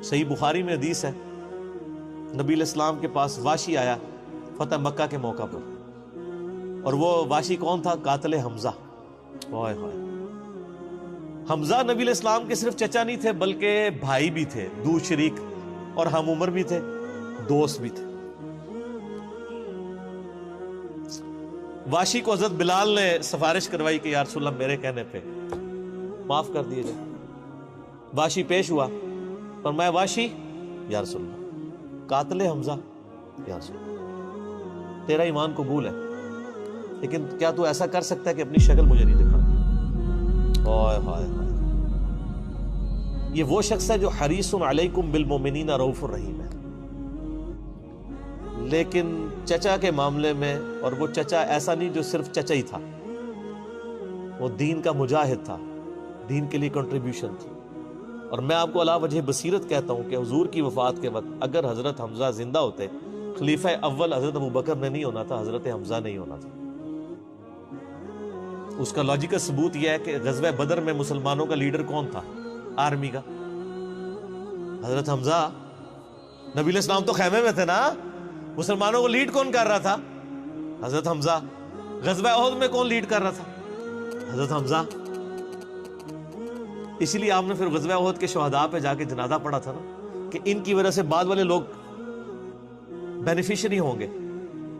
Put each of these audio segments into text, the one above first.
صحیح بخاری میں حدیث ہے، نبی علیہ السلام کے پاس واشی آیا فتح مکہ کے موقع پر، اور وہ واشی کون تھا؟ قاتل حمزہ۔ ہائے ہائے، حمزہ نبی علیہ السلام کے صرف چچا نہیں تھے بلکہ بھائی بھی تھے، دو شریک اور ہم عمر بھی تھے، دوست بھی تھے۔ واشی کو حضرت بلال نے سفارش کروائی کہ یا رسول اللہ میرے کہنے پہ معاف کر دیے جائے۔ واشی پیش ہوا، فرمایا واشی یا رسول اللہ قاتل حمزہ، یا رسول اللہ تیرا ایمان قبول ہے، لیکن کیا تو ایسا کر سکتا ہے کہ اپنی شکل مجھے نہیں دکھا؟ ہائے ہائے ہائے، یہ وہ شخص ہے جو حریص علیکم بالمؤمنین رؤوف الرحیم ہے، لیکن چچا کے معاملے میں، اور وہ چچا ایسا نہیں جو صرف چچا ہی تھا، وہ دین کا مجاہد تھا، دین کے لیے کنٹریبیوشن تھی۔ اور میں آپ کو علا وجہ بصیرت کہتا ہوں کہ حضور کی وفات کے وقت اگر حضرت حمزہ زندہ ہوتے، خلیفہ اول حضرت ابوبکر نے نہیں ہونا تھا، حضرت حمزہ نہیں ہونا تھا۔ اس کا لاجیکل ثبوت یہ ہے کہ غزوہ بدر میں مسلمانوں کا لیڈر کون تھا؟ آرمی کا حضرت حمزہ۔ نبی علیہ السلام تو خیمے میں تھے نا، مسلمانوں کو لیڈ کون کر رہا تھا؟ حضرت حمزہ۔ غزوہ احد میں کون لیڈ کر رہا تھا؟ حضرت حمزہ۔ اسی لیے آپ نے پھر غزوہ احد کے شہداء پہ جا کے جنازہ پڑھا تھا نا، کہ ان کی وجہ سے بعد والے لوگ بینیفیشری ہوں گے۔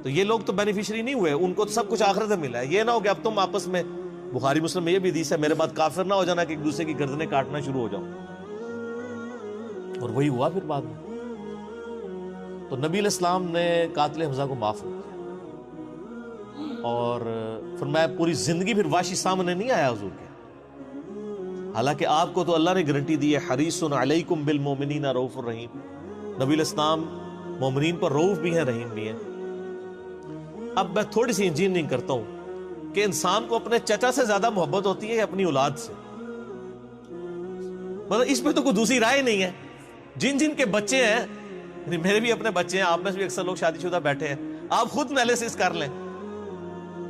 تو یہ لوگ تو بینیفیشری نہیں ہوئے، ان کو تو سب کچھ آخرت میں ملا ہے۔ یہ نہ ہو کہ اب تم آپس میں، بخاری مسلم میں یہ بھی حدیث ہے، میرے بعد کافر نہ ہو جانا کہ ایک دوسرے کی گردنیں کاٹنا شروع ہو جاؤ۔ اور وہی ہوا پھر بعد میں۔ تو نبی علیہ السلام نے قاتل حمزہ کو معاف کیا، اور فرمایا پوری زندگی پھر واشی سامنے نہیں آیا حضور کے، حالانکہ آپ کو تو اللہ نے گارنٹی دی ہے حریص علیکم بالمؤمنین رؤوف الرحیم۔ نبی علیہ السلام مومنین پر رؤوف بھی ہیں، رحیم بھی ہیں۔ اب میں تھوڑی سی انجینئرنگ کرتا ہوں کہ انسان کو اپنے چچا سے زیادہ محبت ہوتی ہے یا اپنی اولاد سے؟ مطلب اس پہ تو کوئی دوسری رائے نہیں ہے۔ جن جن کے بچے ہیں، میرے بھی اپنے بچے ہیں، آپ میں سے بھی اکثر لوگ شادی شدہ بیٹھے ہیں، آپ خود انالیسس کر لیں،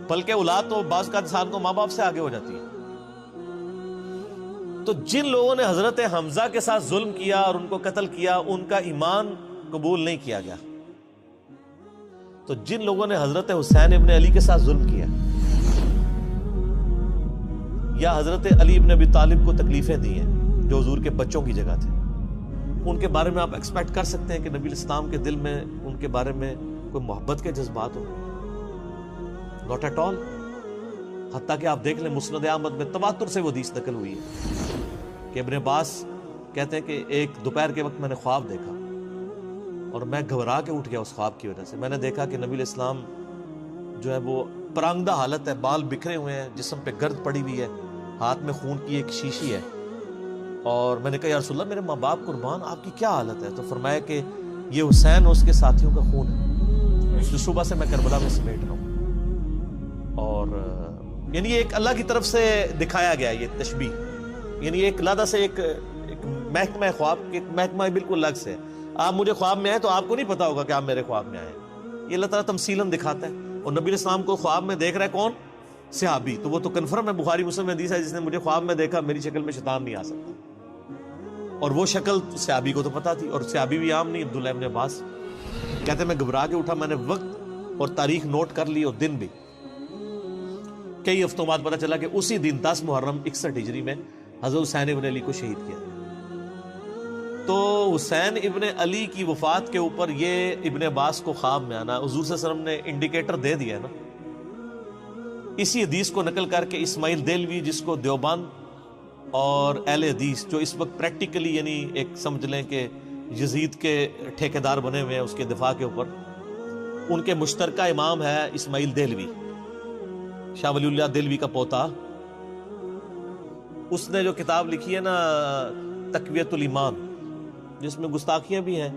بلکہ اولاد تو بعض کا انسان کو ماں باپ سے آگے ہو جاتی ہے۔ تو جن لوگوں نے حضرت حمزہ کے ساتھ ظلم کیا اور ان کو قتل کیا، ان کا ایمان قبول نہیں کیا گیا۔ تو جن لوگوں نے حضرت حسین ابن علی کے ساتھ ظلم کیا، یا حضرت علی ابن ابی طالب کو تکلیفیں دی ہیں جو حضور کے بچوں کی جگہ تھے، ان کے بارے میں آپ ایکسپیکٹ کر سکتے ہیں کہ نبی علیہ السلام کے دل میں ان کے بارے میں کوئی محبت کے جذبات ہو؟ Not at all. حتیٰ کہ آپ دیکھ لیں مسند احمد میں تواتر سے وہ حدیث نقل ہوئی ہے کہ ابن عباس کہتے ہیں کہ ایک دوپہر کے وقت میں نے خواب دیکھا اور میں گھبرا کے اٹھ گیا اس خواب کی وجہ سے۔ میں نے دیکھا کہ نبی علیہ السلام جو ہے وہ پرانگدہ حالت ہے، بال بکھرے ہوئے ہیں، جسم پہ گرد پڑی ہوئی ہے، ہاتھ میں خون کی ایک شیشی ہے، اور میں نے کہا یا رسول اللہ میرے ماں باپ قربان، آپ کی کیا حالت ہے؟ تو فرمایا کہ یہ حسین اور اس کے ساتھیوں کا خون ہے جو صبح سے میں کربلا میں سمیٹ رہا ہوں۔ اور یعنی ایک اللہ کی طرف سے دکھایا گیا یہ تشبیہ، یعنی ایک لادہ سے ایک محکمہ خواب کے محکمہ بالکل الگ سے۔ آپ مجھے خواب میں آئے تو آپ کو نہیں پتا ہوگا کہ آپ میرے خواب میں آئے، یہ اللہ تعالیٰ تمثیلاً دکھاتا ہے۔ اور نبی علیہ السلام کو خواب میں دیکھ رہا ہے کون؟ صحابی، تو وہ تو کنفرم ہے، بخاری مسلم میں حدیث ہے جس نے مجھے خواب میں دیکھا میری شکل میں شیطان نہیں آ سکتا، اور وہ شکل صحابی کو تو پتا تھی، اور صحابی بھی عام نہیں، عبداللہ ابن عباس کہتے ہیں میں گھبرا کے اٹھا، میں نے وقت اور تاریخ نوٹ کر لی اور دن بھی، کئی ہفتوں بعد پتا چلا کہ اسی دن 10 محرم 61 ہجری میں حضرت حسین ابن علی کو شہید کیا۔ تو حسین ابن علی کی وفات کے اوپر یہ ابن عباس کو خواب میں آنا حضور صلی اللہ علیہ وسلم نے انڈیکیٹر دے دیا نا، اسی حدیث کو نقل کر کے اسماعیل دہلوی، جس کو دیوبند اور اہل حدیث جو اس وقت پریکٹیکلی یعنی ایک سمجھ لیں کہ یزید کے ٹھیکیدار بنے ہوئے ہیں اس کے دفاع کے اوپر، ان کے مشترکہ امام ہے اسماعیل دہلوی، شاہ ولی اللہ دہلوی کا پوتا۔ اس نے جو کتاب لکھی ہے نا تقویت الایمان، جس میں گستاخیاں بھی ہیں،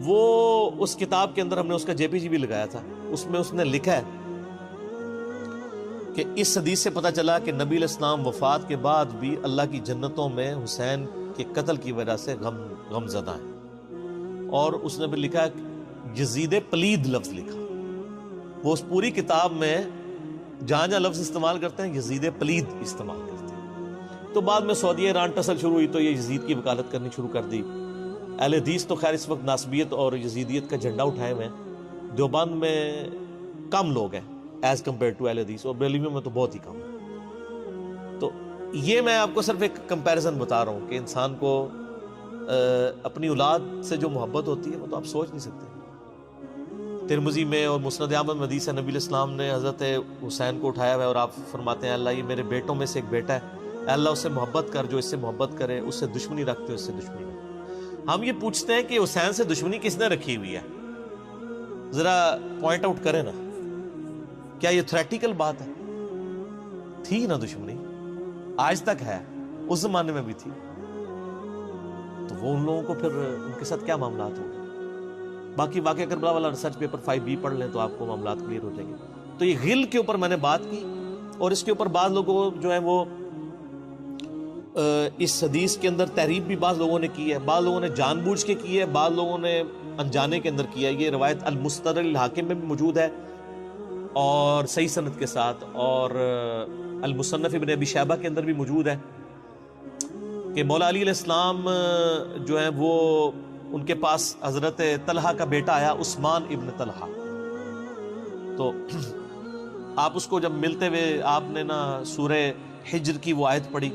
وہ اس کتاب کے اندر ہم نے اس کا جے پی جی بھی لگایا تھا، اس میں اس نے لکھا ہے کہ اس حدیث سے پتہ چلا کہ نبی علیہ السلام وفات کے بعد بھی اللہ کی جنتوں میں حسین کے قتل کی وجہ سے غم زدہ ہیں۔ اور اس نے بھی لکھا یزید پلید لفظ لکھا، وہ اس پوری کتاب میں جہاں جہاں لفظ استعمال کرتے ہیں یزید پلید استعمال کرتے ہیں، تو بعد میں سعودی ایران ٹسل شروع ہوئی تو یہ یزید کی وکالت کرنی شروع کر دی. اہل حدیث تو خیر اس وقت ناصبیت اور یزیدیت کا جھنڈا اٹھائے ہوئے ہیں. دیوبند میں کم لوگ ہیں ایز کمپیئر ٹو اہل حدیث, اور بریلویوں میں تو بہت ہی کم ہے. تو یہ میں آپ کو صرف ایک کمپیریزن بتا رہا ہوں کہ انسان کو اپنی اولاد سے جو محبت ہوتی ہے وہ تو آپ سوچ نہیں سکتے. ترمذی میں اور مسند احمد میں حدیث ہے, نبی علیہ السلام نے حضرت حسین کو اٹھایا ہوا ہے اور آپ فرماتے ہیں اللہ یہ میرے بیٹوں میں سے ایک بیٹا ہے, اے اللہ اس سے محبت کر جو اس سے محبت کرے, اس سے دشمنی رکھتے اس سے دشمنی رکھتے. ہم یہ پوچھتے ہیں کہ حسین سے دشمنی کس نے رکھی ہوئی ہے, ذرا پوائنٹ آؤٹ کریں نا. کیا یہ تھریٹیکل بات ہے؟ تھی نا دشمنی, آج تک ہے, اس زمانے میں بھی تھی. تو وہ ان لوگوں کو پھر ان کے ساتھ کیا معاملات ہوں گے. باقی واقعہ کربلا والا ریسرچ پیپر 5B پڑھ لیں تو آپ کو معاملات کلیئر ہو جائیں گے. تو یہ غل کے اوپر میں نے بات کی, اور اس کے اوپر بعض لوگوں جو ہیں وہ اس حدیث کے اندر تحریف بھی بعض لوگوں نے کی ہے, بعض لوگوں نے جان بوجھ کے کی ہے, بعض لوگوں نے انجانے کے اندر کیا ہے. یہ روایت المستدرک الحاکم میں بھی موجود ہے اور صحیح سند کے ساتھ, اور المصنف ابن ابی شیبہ کے اندر بھی موجود ہے کہ مولا علی علیہ السلام جو ہیں وہ ان کے پاس حضرت طلحہ کا بیٹا آیا, عثمان ابن طلحہ. تو آپ اس کو جب ملتے ہوئے آپ نے نا سورہ حجر کی وہ آیت پڑھی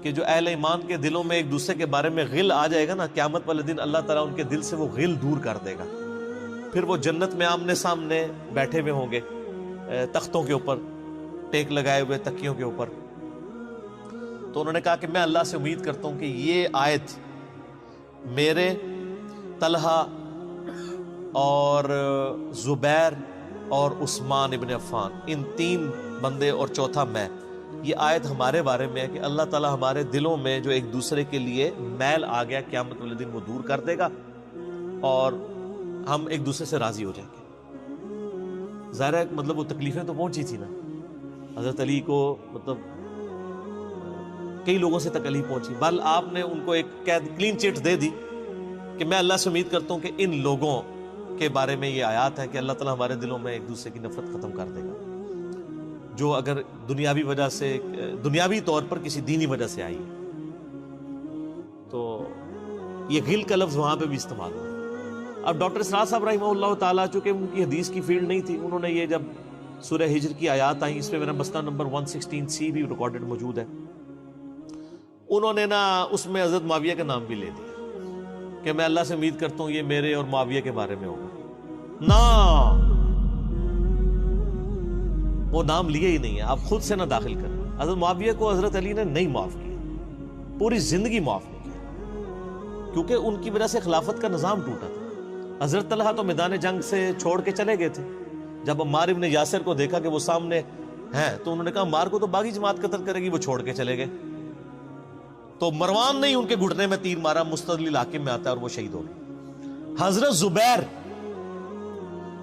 کہ جو اہل ایمان کے دلوں میں ایک دوسرے کے بارے میں غل آ جائے گا نا, قیامت والے دن اللہ تعالیٰ ان کے دل سے وہ غل دور کر دے گا. پھر وہ جنت میں آمنے سامنے بیٹھے ہوئے ہوں گے تختوں کے اوپر, ٹیک لگائے ہوئے تکیوں کے اوپر. تو انہوں نے کہا کہ میں اللہ سے امید کرتا ہوں کہ یہ آیت میرے, طلحہ اور زبیر اور عثمان ابن عفان, ان 3 بندے اور چوتھا میں, یہ آیت ہمارے بارے میں ہے کہ اللہ تعالیٰ ہمارے دلوں میں جو ایک دوسرے کے لیے میل آ گیا قیامت والے دن وہ دور کر دے گا اور ہم ایک دوسرے سے راضی ہو جائیں گے. ظاہر ہے مطلب وہ تکلیفیں تو پہنچی تھی نا حضرت علی کو, مطلب کئی لوگوں سے تکلیف پہنچی. بل آپ نے ان کو ایک کلین چٹ دے دی کہ میں اللہ سے امید کرتا ہوں کہ ان لوگوں کے بارے میں یہ آیات ہے کہ اللہ تعالیٰ ہمارے دلوں میں ایک دوسرے کی نفرت ختم کر دے گا, جو اگر دنیاوی وجہ سے, دنیاوی طور پر کسی دینی وجہ سے آئی ہے. تو یہ غل کا لفظ وہاں پہ بھی استعمال ہوا. اب ڈاکٹر اسرار صاحب رحمہ اللہ تعالیٰ, چونکہ ان کی حدیث کی فیلڈ نہیں تھی, انہوں نے یہ جب سورہ ہجر کی آیات آئیں, اس پہ میرا مسئلہ نمبر 116C بھی ریکارڈڈ موجود ہے, انہوں نے نا اس میں حضرت معاویہ کا نام بھی لے دیا کہ میں اللہ سے امید کرتا ہوں یہ میرے اور معاویہ کے بارے میں ہوگا. نا وہ نام لیے ہی نہیں ہے, آپ خود سے نہ داخل کریں. حضرت معاویہ کو حضرت علی نے نہیں معاف کیا, پوری زندگی معاف نہیں کیا, کیونکہ ان کی وجہ سے خلافت کا نظام ٹوٹا تھا. حضرت طلحہ تو میدان جنگ سے چھوڑ کے چلے گئے تھے. جب عمار ابن یاسر کو دیکھا کہ وہ سامنے ہیں تو انہوں نے کہا عمار کو تو باغی جماعت قتل کرے گی, وہ چھوڑ کے چلے گئے. تو مروان نے ان کے گھٹنے میں تیر مارا, مستدل الحاکم میں آتا ہے, اور وہ شہید ہو گئے.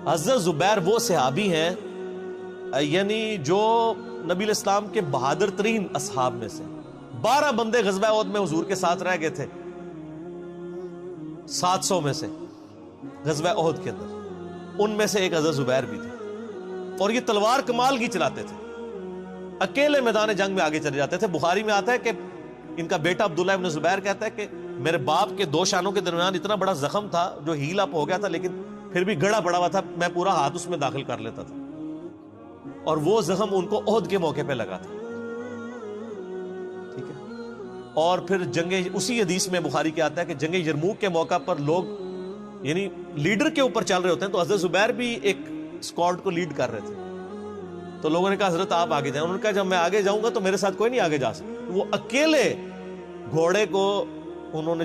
حضرت زبیر وہ صحابی ہیں یعنی جو نبی علیہ السلام کے بہادر ترین اصحاب میں سے. 12 بندے غزوہ احد میں حضور کے ساتھ رہ گئے تھے 700 میں سے غزوہ احد کے اندر, ان میں سے ایک حضرت زبیر بھی تھے. اور یہ تلوار کمال کی چلاتے تھے, اکیلے میدان جنگ میں آگے چلے جاتے تھے. بخاری میں آتا ہے کہ ان کا بیٹا عبداللہ ابن زبیر کہتا ہے کہ میرے باپ کے 2 شانوں کے درمیان اتنا بڑا زخم تھا جو ہیل اپ ہو گیا تھا, لیکن پھر بھی گڑا پڑا ہوا تھا, میں پورا ہاتھ اس میں داخل کر لیتا تھا, اور وہ زخم ان کو احد کے موقع پہ لگا تھا. ٹھیک ہے. اور پھر جنگ, اسی حدیث میں بخاری کے آتا ہے کہ جنگ یرموک کے موقع پر لوگ یعنی لیڈر کے اوپر چل رہے ہوتے ہیں, تو حضرت زبیر بھی ایک اسکواڈ کو لیڈ کر رہے تھے. تو لوگوں نے کہا حضرت آپ آگے جائیں. انہوں نے کہا جب میں آگے جاؤں گا تو میرے ساتھ کوئی نہیں آگے جا سکتا. وہ اکیلے گھوڑے کو انہوں نے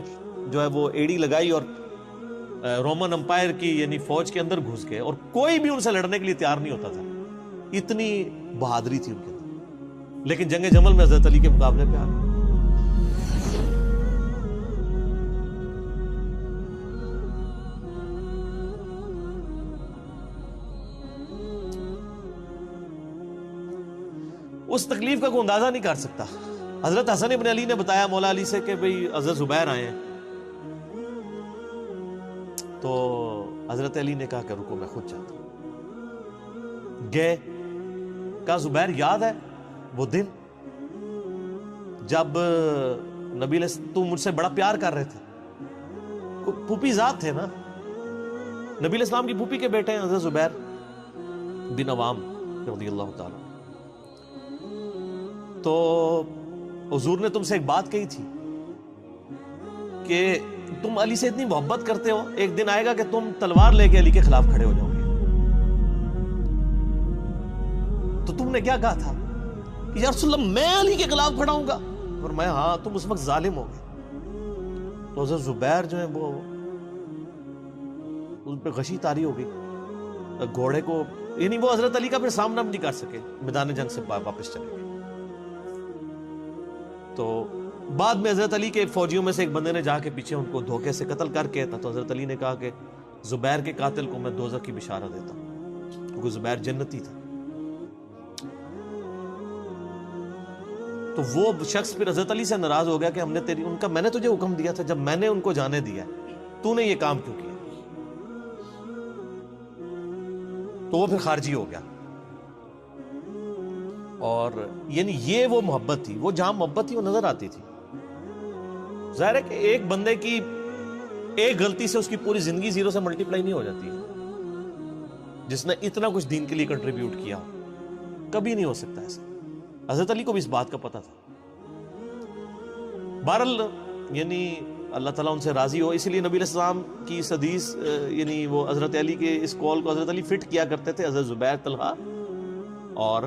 جو ہے وہ ایڑی لگائی اور رومن امپائر کی یعنی فوج کے اندر گھس گئے, اور کوئی بھی ان سے لڑنے کے لیے تیار نہیں ہوتا تھا. اتنی بہادری تھی ان کے اندر. لیکن جنگ جمل میں حضرت علی کے مقابلے پہ آ گئے. اس تکلیف کا کوئی اندازہ نہیں کر سکتا. حضرت حسن ابن علی نے بتایا مولا علی سے کہ بھئی حضرت زبیر آئے ہیں, تو حضرت علی نے کہا کہ رکو میں خود جاتا ہوں. گئے, کہا زبیر یاد ہے وہ دن جب نبی تو مجھ سے بڑا پیار کر رہے تھے، پھوپھی ذات تھے نا، نبی علیہ السلام کی پھوپھی کے بیٹے ہیں حضرت زبیر بن عوام رضی اللہ تعالیٰ. تو حضور نے تم سے ایک بات کہی تھی کہ تم علی سے اتنی محبت کرتے ہو، ایک دن آئے گا کہ تم تلوار لے کے علی کے خلاف کھڑے ہو جاؤ گے. تو تم نے کیا کہا تھا کہ یا رسول اللہ میں علی کے خلاف کھڑا ہوں گا؟ فرمایا ہاں، تم اس وقت ظالم ہو گئے. تو حضرت زبیر جو ہے وہ ان پہ غشی طاری ہو گئی گھوڑے کو، یعنی وہ حضرت علی کا پھر سامنا بھی نہیں کر سکے، میدان جنگ سے واپس چلے گئے. تو بعد میں حضرت علی کے فوجیوں میں سے ایک بندے نے جا کے پیچھے ان کو دھوکے سے قتل کر کے تو حضرت علی نے کہا کہ زبیر کے قاتل کو میں دوزخ کی بشارت دیتا ہوں، کیونکہ زبیر جنتی تھا. تو وہ شخص پھر حضرت علی سے ناراض ہو گیا کہ میں نے تجھے حکم دیا تھا، جب میں نے ان کو جانے دیا تو نے یہ کام کیوں کیا؟ تو وہ پھر خارجی ہو گیا. اور یعنی یہ وہ محبت تھی، وہ جہاں محبت تھی وہ نظر آتی تھی. ظاہر ہے کہ ایک بندے کی ایک غلطی سے اس کی پوری زندگی زیرو سے ملٹیپلائی نہیں ہو جاتی ہے. جس نے اتنا کچھ دین کے لیے کنٹریبیوٹ کیا کبھی نہیں ہو سکتا ایسا. حضرت علی کو بھی اس بات کا پتہ تھا. بہرحال یعنی اللہ تعالیٰ ان سے راضی ہو، اسی لیے نبی علیہ السلام کی اس حدیث یعنی وہ حضرت علی کے اس قول کو حضرت علی فٹ کیا کرتے تھے حضرت زبیر، طلحہ اور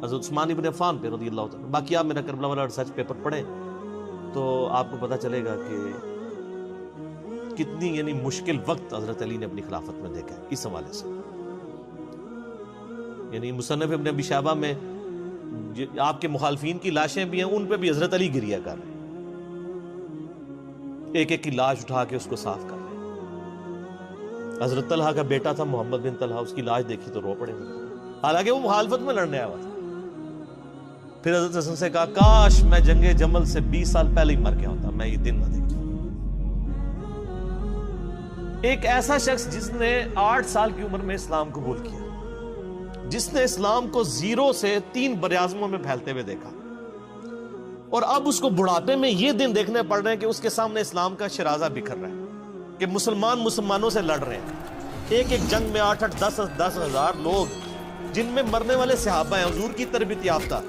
حضرت عثمان ابن عفان پہ رضی اللہ تعالیٰ. باقی آپ میرا کربلا والا ریسرچ پیپر پڑھیں تو آپ کو پتہ چلے گا کہ کتنی یعنی مشکل وقت حضرت علی نے اپنی خلافت میں دیکھا ہے اس حوالے سے. یعنی مصنف ابن ابی شیبہ میں آپ کے مخالفین کی لاشیں بھی ہیں، ان پہ بھی حضرت علی گریہ کر رہے ہیں، ایک ایک کی لاش اٹھا کے اس کو صاف کر رہے ہیں. حضرت طلحہ کا بیٹا تھا محمد بن طلحہ، اس کی لاش دیکھی تو رو پڑے، حالانکہ وہ مخالفت میں لڑنے آیا ہوا تھا. پھر حضرت حسن سے کہا کاش میں جنگ جمل سے 20 سال پہلے ہی مر گیا ہوتا، میں یہ دن نہ دیکھتا. ایک ایسا شخص جس نے 8 سال کی عمر میں اسلام قبول کیا، جس نے اسلام کو زیرو سے 3 براعظموں میں پھیلتے ہوئے دیکھا، اور اب اس کو بڑھاپے میں یہ دن دیکھنے پڑ رہے ہیں کہ اس کے سامنے اسلام کا شرازہ بکھر رہا ہے، کہ مسلمان مسلمانوں سے لڑ رہے ہیں. ایک ایک جنگ میں 8-8 10 ہزار لوگ، جن میں مرنے والے صحابہ ہیں حضور کی تربیت یافتہ،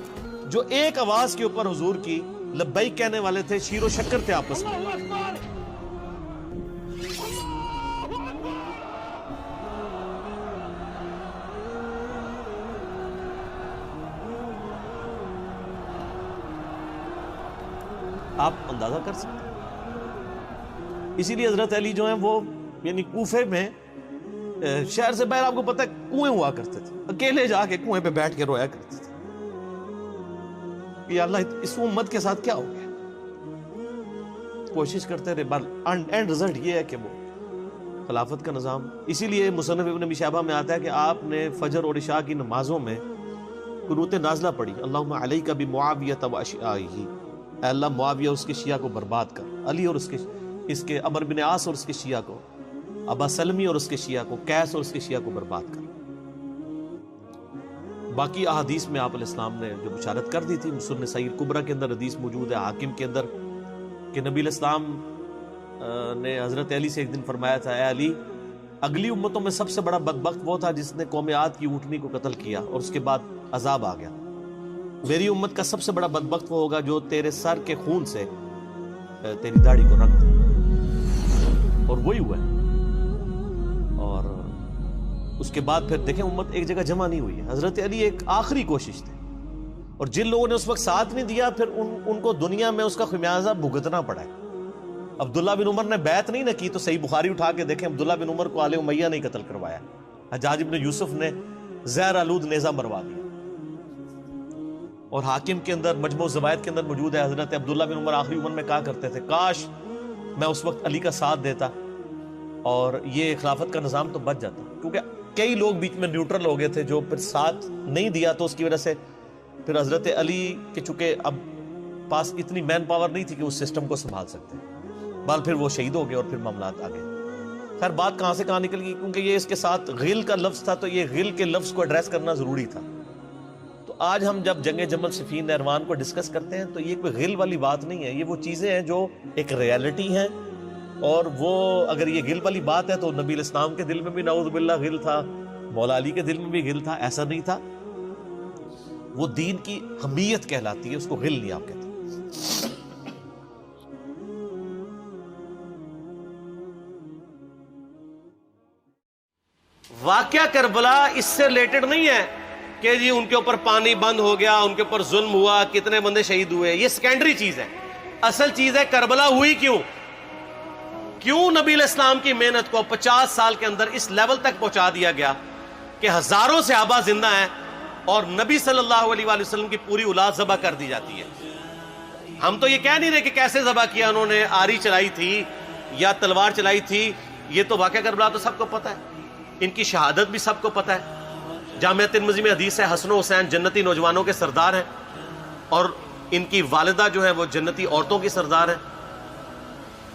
جو ایک آواز کے اوپر حضور کی لبیک کہنے والے تھے، شیر و شکر تھے آپس میں. آپ اندازہ کر سکتے ہیں. اسی لیے حضرت علی جو ہیں وہ یعنی کوفے میں شہر سے باہر آپ کو پتہ ہے کنویں ہوا کرتے تھے، اکیلے جا کے کنویں پہ بیٹھ کے رویا کرتے تھے کہ اللہ اس امت کے ساتھ کیا ہو گیا. کوشش کرتے رہے، اینڈ رزلٹ یہ ہے کہ وہ خلافت کا نظام. اسی لیے مصنف ابن ابی شیبہ میں آتا ہے کہ آپ نے فجر اور عشاء کی نمازوں میں قنوت نازلہ پڑھی، اللہم علیک بمعاویہ واشیاءہ، اے اللہ معاویہ اس کے شیعہ کو برباد کر، علی اور اس کے عمرو بن عاص اور اس کے شیعہ کو، ابا سلمی اور اس کے شیعہ کو، قیس اور اس کے شیعہ کو برباد کر. باقی احادیث میں آپ علیہ السلام نے جو بشارت کر دی تھی، سنن صحیح کبریٰ کے اندر حدیث موجود ہے، حاکم کے اندر، کہ نبی علیہ السلام نے حضرت علی سے ایک دن فرمایا تھا، اے علی اگلی امتوں میں سب سے بڑا بدبخت وہ تھا جس نے قوم عاد کی اونٹنی کو قتل کیا اور اس کے بعد عذاب آ گیا. میری امت کا سب سے بڑا بدبخت وہ ہوگا جو تیرے سر کے خون سے تیری داڑھی کو رنگ دے، اور وہی ہوا ہے. اور اس کے بعد پھر دیکھیں امت ایک جگہ جمع نہیں ہوئی ہے. حضرت علی ایک آخری کوشش تھی، اور جن لوگوں نے اس وقت ساتھ نہیں دیا پھر ان کو دنیا میں اس کا خمیازہ بھگتنا پڑا ہے. عبداللہ بن عمر نے بیعت نہیں نہ کی تو صحیح بخاری اٹھا کے دیکھیں، عبداللہ بن عمر کو آل امیہ نہیں قتل کروایا، حجاج بن یوسف نے زہر آلود نیزہ مروا دیا. اور حاکم کے اندر مجموع الزوائد کے اندر موجود ہے، حضرت عبداللہ بن عمر آخری عمر میں کہا کرتے تھے کاش میں اس وقت علی کا ساتھ دیتا اور یہ خلافت کا نظام تو بچ جاتا. کیونکہ کئی لوگ بیچ میں نیوٹرل ہو گئے تھے جو پھر ساتھ نہیں دیا، تو اس کی وجہ سے پھر حضرت علی کے چونکہ اب پاس اتنی مین پاور نہیں تھی کہ اس سسٹم کو سنبھال سکتے، بال پھر وہ شہید ہو گئے اور پھر معاملات آگے. خیر بات کہاں سے کہاں نکل گئی، کیونکہ یہ اس کے ساتھ غل کا لفظ تھا تو یہ غل کے لفظ کو ایڈریس کرنا ضروری تھا. تو آج ہم جب جنگ جمل صفین نہروان کو ڈسکس کرتے ہیں تو یہ کوئی غل والی بات نہیں ہے، یہ وہ چیزیں ہیں جو ایک ریالٹی ہیں، اور وہ اگر یہ غل والی بات ہے تو نبی الاسلام کے دل میں بھی نعوذ باللہ غل تھا، مولا علی کے دل میں بھی غل تھا، ایسا نہیں تھا۔ وہ دین کی حمیت کہلاتی ہے، اس کو غل نہیں آپ کہتے۔ واقعہ کربلا اس سے ریلیٹڈ نہیں ہے کہ جی ان کے اوپر پانی بند ہو گیا، ان کے اوپر ظلم ہوا، کتنے بندے شہید ہوئے، یہ سیکنڈری چیز ہے۔ اصل چیز ہے کربلا ہوئی کیوں نبی علیہ السلام کی محنت کو 50 سال کے اندر اس لیول تک پہنچا دیا گیا کہ ہزاروں صحابہ زندہ ہیں اور نبی صلی اللہ علیہ وآلہ وسلم کی پوری اولاد ذبح کر دی جاتی ہے۔ ہم تو یہ کہہ نہیں رہے کہ کیسے ذبح کیا انہوں نے، آری چلائی تھی یا تلوار چلائی تھی، یہ تو واقعہ کربلا تو سب کو پتہ ہے، ان کی شہادت بھی سب کو پتہ ہے۔ جامعہ ترمذی میں حدیث ہے حسن و حسین جنتی نوجوانوں کے سردار ہیں، اور ان کی والدہ جو ہے وہ جنتی عورتوں کی سردار ہیں،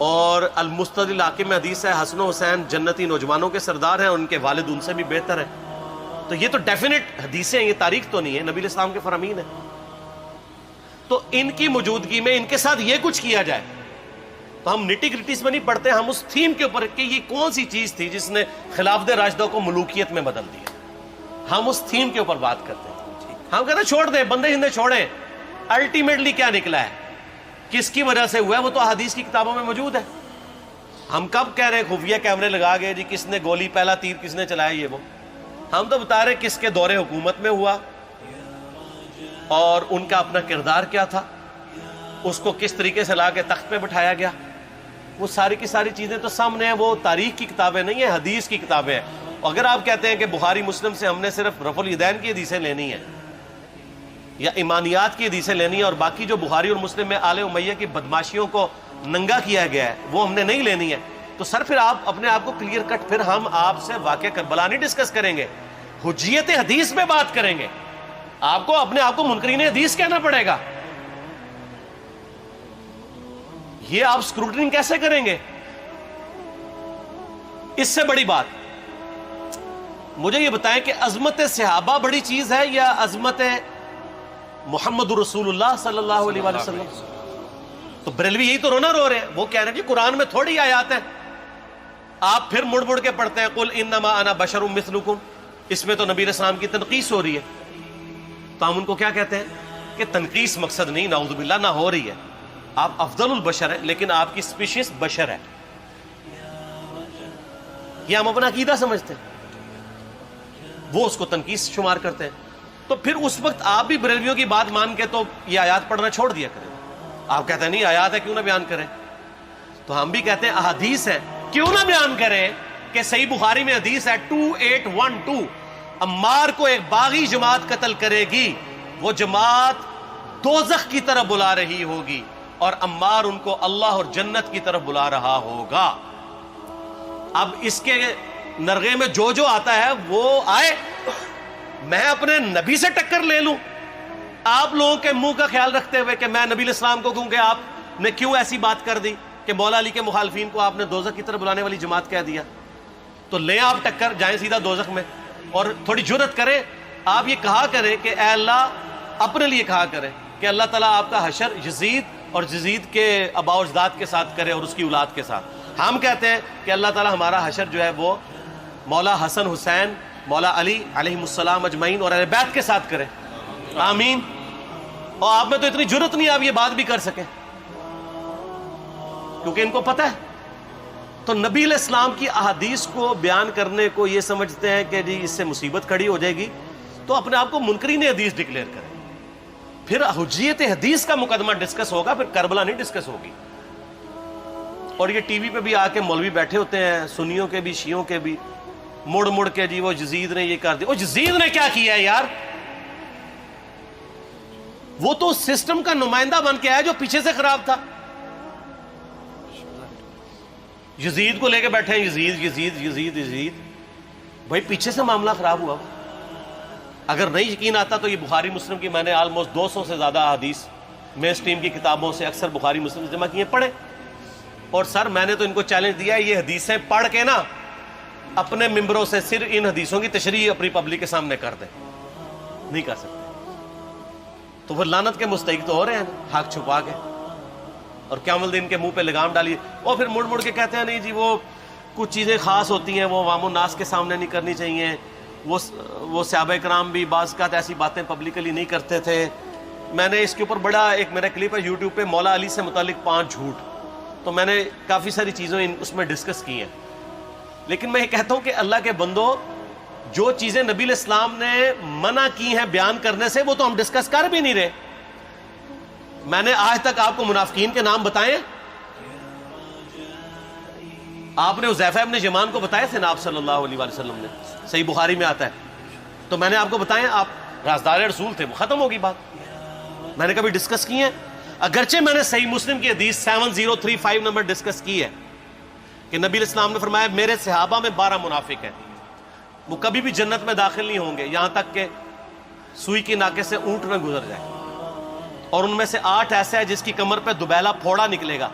اور المستدرک الحاکم میں حدیث ہے حسن و حسین جنتی نوجوانوں کے سردار ہیں اور ان کے والد ان سے بھی بہتر ہیں۔ تو یہ تو ڈیفینٹ حدیثیں ہیں، یہ تاریخ تو نہیں ہے، نبی علیہ السلام کے فرامین ہیں۔ تو ان کی موجودگی میں ان کے ساتھ یہ کچھ کیا جائے تو ہم نٹی گریٹیز میں نہیں پڑھتے، ہم اس تھیم کے اوپر کہ یہ کون سی چیز تھی جس نے خلافت راشدہ کو ملوکیت میں بدل دیا، ہم اس تھیم کے اوپر بات کرتے ہیں۔ ہم کہتے ہیں چھوڑ دیں، بندے ہندے چھوڑیں، الٹیمیٹلی کیا نکلا ہے، کس کی وجہ سے ہوا ہے، وہ تو احادیث کی کتابوں میں موجود ہے۔ ہم کب کہہ رہے ہیں خفیہ کیمرے لگا گئے جی کس نے گولی پہلا تیر کس نے چلایا، یہ وہ ہم تو بتا رہے کس کے دور حکومت میں ہوا اور ان کا اپنا کردار کیا تھا، اس کو کس طریقے سے لا کے تخت پہ بٹھایا گیا، وہ ساری کی ساری چیزیں تو سامنے ہیں۔ وہ تاریخ کی کتابیں نہیں ہیں، حدیث کی کتابیں ہیں۔ اگر آپ کہتے ہیں کہ بخاری مسلم سے ہم نے صرف رفع الیدین کی حدیثیں لینی ہیں یا ایمانیات کی حدیثیں لینی ہیں اور باقی جو بخاری اور مسلم میں آل امیہ کی بدماشیوں کو ننگا کیا گیا ہے وہ ہم نے نہیں لینی ہے، تو سر پھر آپ اپنے آپ کو کلیئر کٹ، پھر ہم آپ سے واقعہ کربلا نہیں ڈسکس کریں گے، حجیت حدیث میں بات کریں گے۔ آپ کو اپنے آپ کو منکرین حدیث کہنا پڑے گا، یہ آپ اسکروٹنگ کیسے کریں گے؟ اس سے بڑی بات مجھے یہ بتائیں کہ عظمت صحابہ بڑی چیز ہے یا عظمت محمد رسول اللہ صلی اللہ علیہ وآلہ وسلم؟ تو بریلوی یہی تو رونا رو رہے ہیں، وہ کہہ رہے ہیں کہ قرآن میں تھوڑی آیات ہیں، آپ پھر مڑ مڑ کے پڑھتے ہیں قل انما انا بشر مثلکم، اس میں تو نبی علیہ السلام کی تنقیص ہو رہی ہے۔ تو ہم ان کو کیا کہتے ہیں کہ تنقیص مقصد نہیں، نعوذ باللہ نہ ہو رہی ہے، آپ افضل البشر ہیں لیکن آپ کی سپیشیز بشر ہے، یہ ہم اپنا عقیدہ سمجھتے ہیں، وہ اس کو تنقیص شمار کرتے ہیں۔ تو پھر اس وقت آپ بھی بریلویوں کی بات مان کے تو یہ آیات پڑھنا چھوڑ دیا کریں، آپ کہتے ہیں نہیں آیات ہے کیوں نہ بیان کریں، تو ہم بھی کہتے ہیں احادیث ہے کیوں نہ بیان کریں کہ صحیح بخاری میں حدیث ہے 2812 عمار کو ایک باغی جماعت قتل کرے گی، وہ جماعت دوزخ کی طرف بلا رہی ہوگی اور عمار ان کو اللہ اور جنت کی طرف بلا رہا ہوگا۔ اب اس کے نرغے میں جو جو آتا ہے وہ آئے، میں اپنے نبی سے ٹکر لے لوں آپ لوگوں کے منہ کا خیال رکھتے ہوئے کہ میں نبی علیہ السلام کو کہوں کہ آپ نے کیوں ایسی بات کر دی کہ مولا علی کے مخالفین کو آپ نے دوزخ کی طرف بلانے والی جماعت کہہ دیا، تو لیں آپ ٹکر، جائیں سیدھا دوزخ میں، اور تھوڑی جرت کریں آپ یہ کہا کریں کہ اے اللہ، اپنے لیے کہا کریں کہ اللہ تعالیٰ آپ کا حشر یزید اور یزید کے آباء و اجداد کے ساتھ کرے اور اس کی اولاد کے ساتھ۔ ہم کہتے ہیں کہ اللہ تعالیٰ ہمارا حشر جو ہے وہ مولا حسن حسین، مولا علی علیہ السلام اجمعین اور اہل بیت کے ساتھ کرے، آمین۔ اور آپ میں تو اتنی جرت نہیں آپ یہ بات بھی کر سکیں کیونکہ ان کو پتہ ہے۔ تو نبی علیہ السلام کی احادیث کو بیان کرنے کو یہ سمجھتے ہیں کہ جی اس سے مصیبت کھڑی ہو جائے گی، تو اپنے آپ کو منکرین حدیث ڈکلیئر کریں، پھر حجیت حدیث کا مقدمہ ڈسکس ہوگا، پھر کربلا نہیں ڈسکس ہوگی۔ اور یہ ٹی وی پہ بھی آ کے مولوی بیٹھے ہوتے ہیں، سنیوں کے بھی شیعوں کے بھی، مڑ مڑ کے جی وہ یزید نے یہ کر دیا، وہ یزید نے کیا کیا ہے یار؟ وہ تو سسٹم کا نمائندہ بن کے آیا جو پیچھے سے خراب تھا۔ یزید کو لے کے بیٹھے ہیں، یزید یزید یزید یزید، بھائی پیچھے سے معاملہ خراب ہوا۔ اگر نہیں یقین آتا تو یہ بخاری مسلم کی میں نے آلموسٹ 200 سے زیادہ حدیث مین سٹریم کی کتابوں سے اکثر بخاری مسلم جمع کیے، پڑھے، اور سر میں نے تو ان کو چیلنج دیا ہے یہ حدیثیں پڑھ کے نا اپنے ممبروں سے صرف ان حدیثوں کی تشریح اپنی پبلک کے سامنے کر دیں، نہیں کر سکتے۔ تو وہ لعنت کے مستحق تو ہو رہے ہیں حق چھپا کے، اور قیامت دن کے منہ پہ لگام ڈالیے، اور پھر مڑ مڑ کے کہتے ہیں نہیں جی وہ کچھ چیزیں خاص ہوتی ہیں وہ عوام الناس کے سامنے نہیں کرنی چاہیے، وہ صحابہ کرام بھی بعض کا ایسی باتیں پبلکلی نہیں کرتے تھے۔ میں نے اس کے اوپر بڑا ایک میرا کلپ ہے یوٹیوب پہ، مولا علی سے متعلق 5 جھوٹ، تو میں نے کافی ساری چیزیں اس میں ڈسکس کی ہیں۔ لیکن میں یہ کہتا ہوں کہ اللہ کے بندو، جو چیزیں نبی علیہ السلام نے منع کی ہیں بیان کرنے سے، وہ تو ہم ڈسکس کر بھی نہیں رہے۔ میں نے آج تک آپ کو منافقین کے نام بتائے؟ آپ نے حذیفہ ابن یمان کو بتایا تھے نا آپ صلی اللہ علیہ وسلم نے، صحیح بخاری میں آتا ہے، تو میں نے آپ کو بتایا، آپ رازدار رسول تھے، وہ ختم ہوگی بات۔ میں نے کبھی ڈسکس کی ہے؟ اگرچہ میں نے صحیح مسلم کی حدیث 7035 نمبر ڈسکس کی ہے کہ نبی علیہ السلام نے فرمایا میرے صحابہ میں 12 منافق ہیں، وہ کبھی بھی جنت میں داخل نہیں ہوں گے یہاں تک کہ سوئی کی ناکے سے اونٹ نہ گزر جائے، اور ان میں سے 8 ایسے ہیں جس کی کمر پہ دوبیلا پھوڑا نکلے گا۔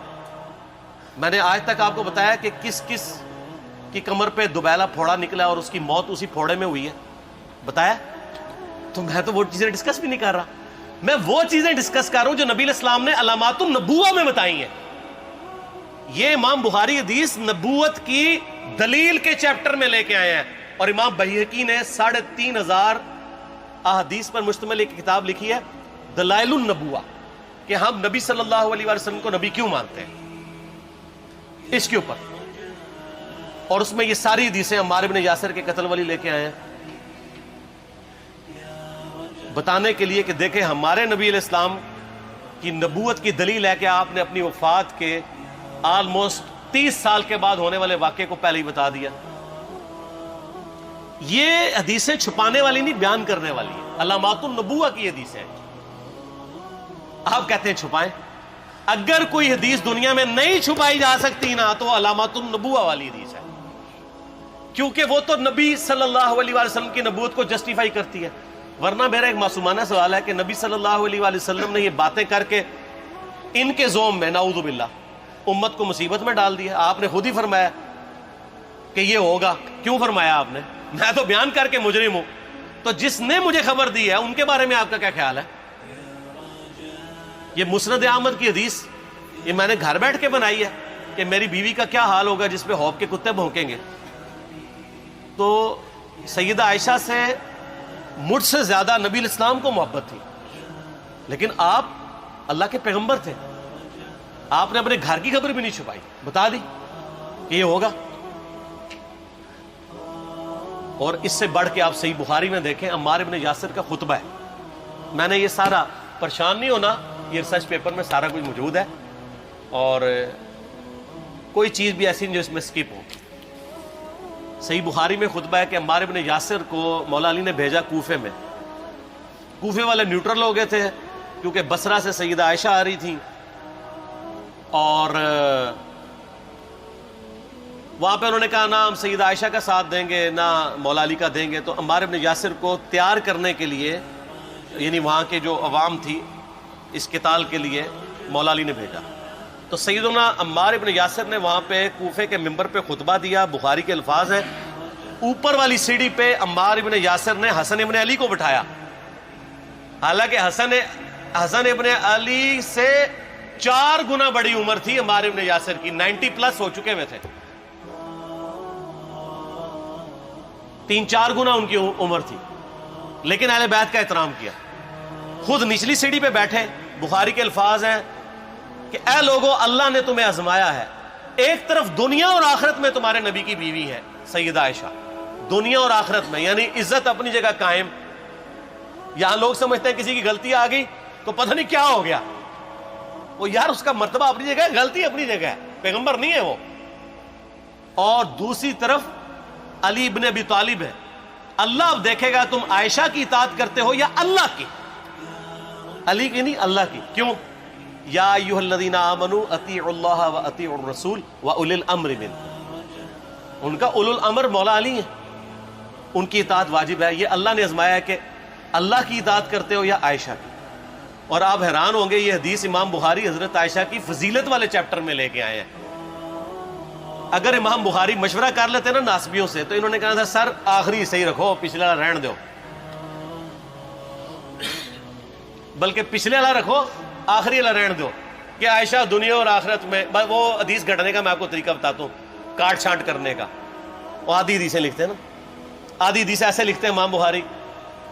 میں نے آج تک آپ کو بتایا کہ کس کس کی کمر پہ دوبیلا پھوڑا نکلا اور اس کی موت اسی پھوڑے میں ہوئی ہے؟ بتایا؟ تو میں تو وہ چیزیں ڈسکس بھی نہیں کر رہا، میں وہ چیزیں ڈسکس کر رہا ہوں جو نبی علیہ السلام نے علامات النبوہ میں بتائی ہیں۔ یہ امام بخاری حدیث نبوت کی دلیل کے چیپٹر میں لے کے آئے ہیں، اور امام بہقی نے 3500 احادیث پر مشتمل ایک کتاب لکھی ہے دلائل النبوہ، کہ ہم نبی صلی اللہ علیہ وسلم کو نبی کیوں مانتے ہیں، اس کے اوپر، اور اس میں یہ ساری حدیثیں عمار بن یاسر کے قتل والی لے کے آئے ہیں، بتانے کے لیے کہ دیکھیں ہمارے نبی علیہ السلام کی نبوت کی دلیل ہے کہ آپ نے اپنی وفات کے آلموسٹ 30 سال کے بعد ہونے والے واقعے کو پہلے ہی بتا دیا۔ یہ حدیثیں چھپانے والی نہیں، بیان کرنے والی ہیں، علامات النبوہ کی حدیثیں ہیں۔ آپ کہتے ہیں چھپائیں، اگر کوئی حدیث دنیا میں نہیں چھپائی جا سکتی نا تو علامات النبوہ والی حدیث ہے، کیونکہ وہ تو نبی صلی اللہ علیہ وسلم کی نبوت کو جسٹیفائی کرتی ہے۔ ورنہ میرا ایک معصومانہ سوال ہے کہ نبی صلی اللہ علیہ وسلم نے یہ باتیں کر کے ان کے زوم میں نعوذ باللہ امت کو مصیبت میں ڈال دیا۔ آپ نے خود ہی فرمایا کہ یہ ہوگا، کیوں فرمایا آپ نے؟ میں تو بیان کر کے مجرم ہوں، تو جس نے مجھے خبر دی ہے ان کے بارے میں آپ کا کیا خیال ہے؟ یہ مسند احمد کی حدیث یہ میں نے گھر بیٹھ کے بنائی ہے کہ میری بیوی کا کیا حال ہوگا جس پہ خوف کے کتے بھونکیں گے۔ تو سیدہ عائشہ سے مجھ سے زیادہ نبی علیہ السلام کو محبت تھی، لیکن آپ اللہ کے پیغمبر تھے، آپ نے اپنے گھر کی خبر بھی نہیں چھپائی، بتا دی کہ یہ ہوگا۔ اور اس سے بڑھ کے آپ صحیح بخاری میں دیکھیں، عمار بن یاسر کا خطبہ ہے، میں نے یہ سارا، پریشان نہیں ہونا، یہ ریسرچ پیپر میں سارا کچھ موجود ہے، اور کوئی چیز بھی ایسی نہیں جو اس میں سکپ ہو۔ صحیح بخاری میں خطبہ ہے کہ عمار بن یاسر کو مولا علی نے بھیجا کوفے میں، کوفے والے نیوٹرل ہو گئے تھے کیونکہ بصرہ سے سیدہ عائشہ آ رہی تھیں، اور وہاں پہ انہوں نے کہا نہ ہم سیدہ عائشہ کا ساتھ دیں گے نہ مولا علی کا دیں گے، تو عمار بن یاسر کو تیار کرنے کے لیے، یعنی وہاں کے جو عوام تھی اس قتال کے لیے، مولا علی نے بھیجا۔ تو سیدنا عمار بن یاسر نے وہاں پہ کوفے کے ممبر پہ خطبہ دیا، بخاری کے الفاظ ہیں، اوپر والی سیڑھی پہ عمار بن یاسر نے حسن ابن علی کو بٹھایا، حالانکہ حسن ابن علی سے 4 گنا بڑی عمر تھی عمار بن یاسر کی، 90 پلس ہو چکے ہوئے تھے، 3-4 گنا ان کی عمر تھی، لیکن اہل بیت کا احترام کیا۔ خود نچلی سیڑھی پہ بیٹھے، بخاری کے الفاظ ہیں کہ اے لوگو اللہ نے تمہیں آزمایا ہے، ایک طرف دنیا اور آخرت میں تمہارے نبی کی بیوی ہے سیدہ عائشہ، دنیا اور آخرت میں، یعنی عزت اپنی جگہ قائم۔ یہاں لوگ سمجھتے ہیں کسی کی غلطی آ گئی تو پتہ نہیں کیا ہو گیا، وہ یار اس کا مرتبہ اپنی جگہ ہے، غلطی اپنی جگہ ہے، پیغمبر نہیں ہے وہ۔ اور دوسری طرف علی ابن ابی طالب ہے، اللہ اب دیکھے گا تم عائشہ کی اطاعت کرتے ہو یا اللہ کی، علی کی نہیں اللہ کی۔ کیوں؟ یا ایھا الذین آمنوا اطیعوا اللہ واطیعوا الرسول واولی الامر منکم، ان کا اولو الامر مولا علی ہیں، ان کی اطاعت واجب ہے۔ یہ اللہ نے آزمایا ہے کہ اللہ کی اطاعت کرتے ہو یا عائشہ کی۔ اور آپ حیران ہوں گے، یہ حدیث امام بخاری حضرت عائشہ کی فضیلت والے چیپٹر میں لے کے آئے ہیں۔ اگر امام بخاری مشورہ کر لیتے نا ناسبیوں سے تو انہوں نے کہا تھا سر آخری صحیح رکھو، پچھلا رہن دو۔ بلکہ پچھلے والا رکھو، آخری والا رہن دو کہ عائشہ دنیا اور آخرت میں. وہ حدیث گھڑنے کا میں آپ کو طریقہ بتاتا ہوں، کاٹ چھانٹ کرنے کا. وہ آدھی حدیثیں لکھتے ہیں نا، آدھی حدیث ایسے لکھتے ہیں امام بخاری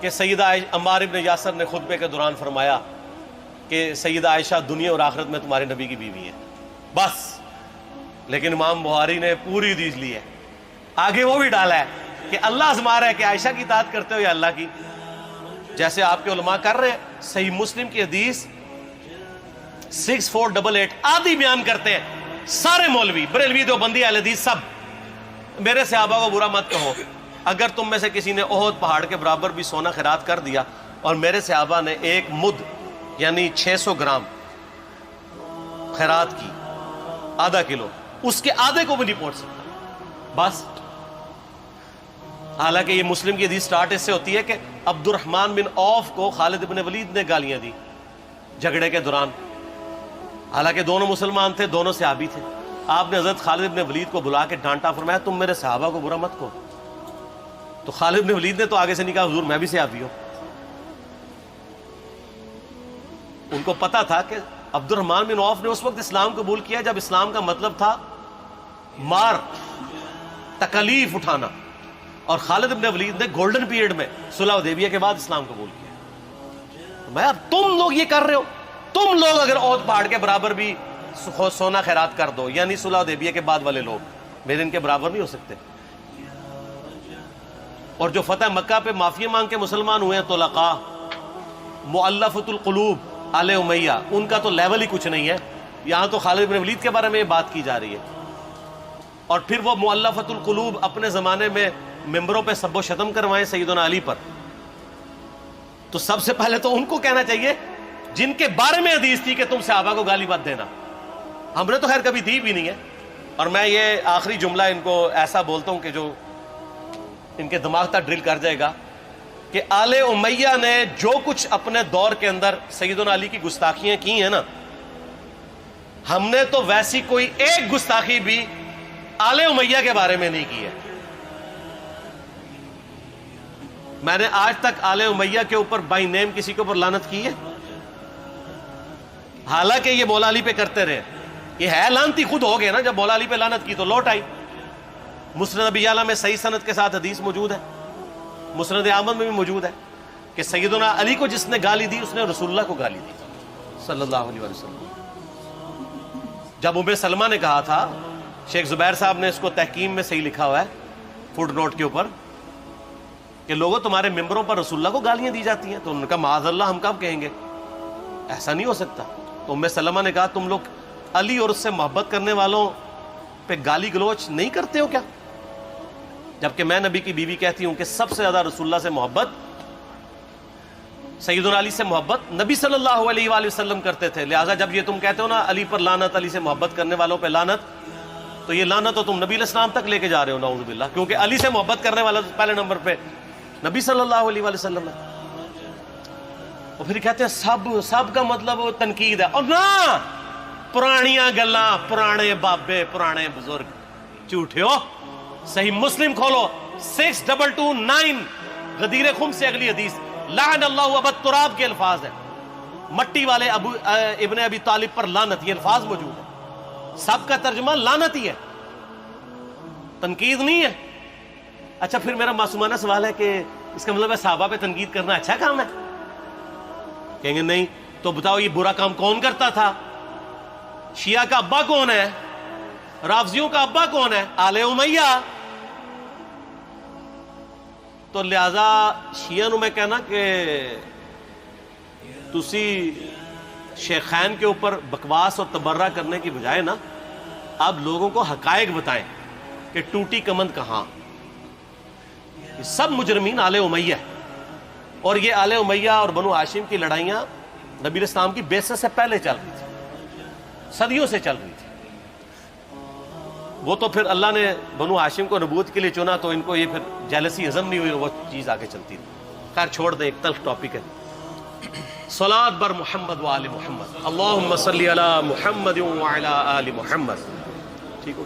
کہ سیدہ عمار ابن یاسر نے خطبے کے دوران فرمایا کہ سیدہ عائشہ دنیا اور آخرت میں تمہارے نبی کی بیوی ہے، بس. لیکن امام بخاری نے پوری حدیث لی ہے، آگے وہ بھی ڈالا ہے کہ اللہ آزما رہا ہے کہ عائشہ کی اطاعت کرتے ہو یا اللہ کی، جیسے آپ کے علماء کر رہے ہیں. صحیح مسلم کی حدیث 6488 آدھی بیان کرتے ہیں سارے مولوی، بریلوی، دیوبندی، اہل حدیث، سب. میرے صحابہ کو برا مت کہو، اگر تم میں سے کسی نے احد پہاڑ کے برابر بھی سونا خیرات کر دیا اور میرے صحابہ نے 1 مد یعنی 600 گرام خیرات کی، آدھا کلو، اس کے آدھے کو بھی نہیں پہنچ سکتا بس. حالانکہ یہ مسلم کی حدیث سٹارٹ اس سے ہوتی ہے کہ عبد الرحمن بن عوف کو خالد بن ولید نے گالیاں دی جھگڑے کے دوران، حالانکہ دونوں مسلمان تھے، دونوں صحابی تھے. آپ نے حضرت خالد بن ولید کو بلا کے ڈانٹا، فرمایا تم میرے صحابہ کو برا مت کہو. تو خالد بن ولید نے تو آگے سے نہیں کہا حضور میں بھی صحابی ہوں. ان کو پتا تھا کہ عبد الرحمن بن عوف نے اس وقت اسلام قبول کیا جب اسلام کا مطلب تھا مار، تکلیف اٹھانا، اور خالد بن ولید نے گولڈن پیریڈ میں صلح حدیبیہ کے بعد اسلام قبول کیا. میں اب تم لوگ یہ کر رہے ہو، تم لوگ اگر احد پہاڑ کے برابر بھی سونا خیرات کر دو، یعنی صلح حدیبیہ کے بعد والے لوگ میرے ان کے برابر نہیں ہو سکتے. اور جو فتح مکہ پہ معافی مانگ کے مسلمان ہوئے ہیں طلقاء، مؤلفۃ القلوب، آل امیہ، ان کا تو لیول ہی کچھ نہیں ہے. یہاں تو خالد بن ولید کے بارے میں یہ بات کی جا رہی ہے. اور پھر وہ مؤلفۃ القلوب اپنے زمانے میں ممبروں پہ سب و شتم کروائیں سیدنا علی پر، تو سب سے پہلے تو ان کو کہنا چاہیے جن کے بارے میں حدیث تھی کہ تم صحابہ کو گالی مت دینا. ہم نے تو خیر کبھی دی بھی نہیں ہے. اور میں یہ آخری جملہ ان کو ایسا بولتا ہوں کہ جو ان کے دماغ تک ڈرل کر جائے گا کہ آل امیہ نے جو کچھ اپنے دور کے اندر سیدنا علی کی گستاخیاں کی ہیں نا، ہم نے تو ویسی کوئی ایک گستاخی بھی آل امیہ کے بارے میں نہیں کی ہے. میں نے آج تک آل امیہ کے اوپر بائی نیم کسی کے اوپر لعنت کی ہے؟ حالانکہ یہ مولا علی پہ کرتے رہے. یہ ہے لعنتی خود ہو گئے نا، جب مولا علی پہ لعنت کی تو لوٹ آئی. مسند ابی اعلیٰ میں صحیح سند کے ساتھ حدیث موجود ہے، مسند احمد میں بھی موجود ہے کہ سیدنا علی کو جس نے گالی دی اس نے رسول اللہ کو گالی دی صلی اللہ علیہ وسلم. جب ام سلمہ نے کہا تھا، شیخ زبیر صاحب نے اس کو تحکیم میں صحیح لکھا ہوا ہے فوٹ نوٹ کے اوپر، کہ لوگوں تمہارے ممبروں پر رسول اللہ کو گالیاں دی جاتی ہیں، تو انہوں نے کہا معاذ اللہ، ہم کب کہیں گے، ایسا نہیں ہو سکتا. تو ام سلمہ نے کہا تم لوگ علی اور اس سے محبت کرنے والوں پہ گالی گلوچ نہیں کرتے ہو کیا؟ جبکہ میں نبی کی بیوی کہتی ہوں کہ سب سے زیادہ رسول اللہ سے محبت، سیدنا علی سے محبت نبی صلی اللہ علیہ وآلہ وسلم کرتے تھے. لہٰذا جب یہ تم کہتے ہو نا علی پر لعنت، علی سے محبت کرنے والوں پہ لعنت، تو یہ لعنت تو تم نبی علیہ السلام تک لے کے جا رہے ہو نعوذ باللہ، کیونکہ علی سے محبت کرنے والا پہلے نمبر پہ نبی صلی اللہ علیہ وآلہ وسلم ہے. اور پھر کہتے ہیں سب کا مطلب تنقید ہے. اور نہ، پرانیاں گلاں، پرانے بابے، پرانے بزرگ، جھوٹے ہو. صحیح مسلم کھولو 6229 غدیر خم سے اگلی حدیث، لعن اللہ ابا التراب کے الفاظ ہیں، مٹی والے ابن ابی طالب پر لعنت، یہ الفاظ موجود ہے. سب کا ترجمہ لعنت ہی ہے، تنقید نہیں ہے. اچھا پھر میرا معصومانہ سوال ہے کہ اس کا مطلب ہے صحابہ پہ تنقید کرنا اچھا کام ہے؟ کہیں گے نہیں. تو بتاؤ یہ برا کام کون کرتا تھا؟ شیعہ کا ابا کون ہے؟ رافضیوں کا ابا کون ہے؟ آل امیہ. تو لہذا شیعہ نو میں کہنا کہ تسی شیخین کے اوپر بکواس اور تبرہ کرنے کی بجائے نا، آپ لوگوں کو حقائق بتائیں کہ ٹوٹی کمند کہاں. یہ سب مجرمین آل امیہ ہے. اور یہ آل امیہ اور بنو ہاشم کی لڑائیاں نبی اسلام کی بعثت سے پہلے چل رہی تھی، صدیوں سے چل رہی تھی. وہ تو پھر اللہ نے بنو ہاشم کو نبوت کے لیے چنا تو ان کو یہ پھر جیلسی ہضم نہیں ہوئی، وہ چیز آگے چلتی تھی. خیر چھوڑ دیں، ایک تلخ ٹاپک ہے. صلاۃ بر محمد و آل محمد، اللہم صلی علی محمد و علی آل محمد. ٹھیک ہو؟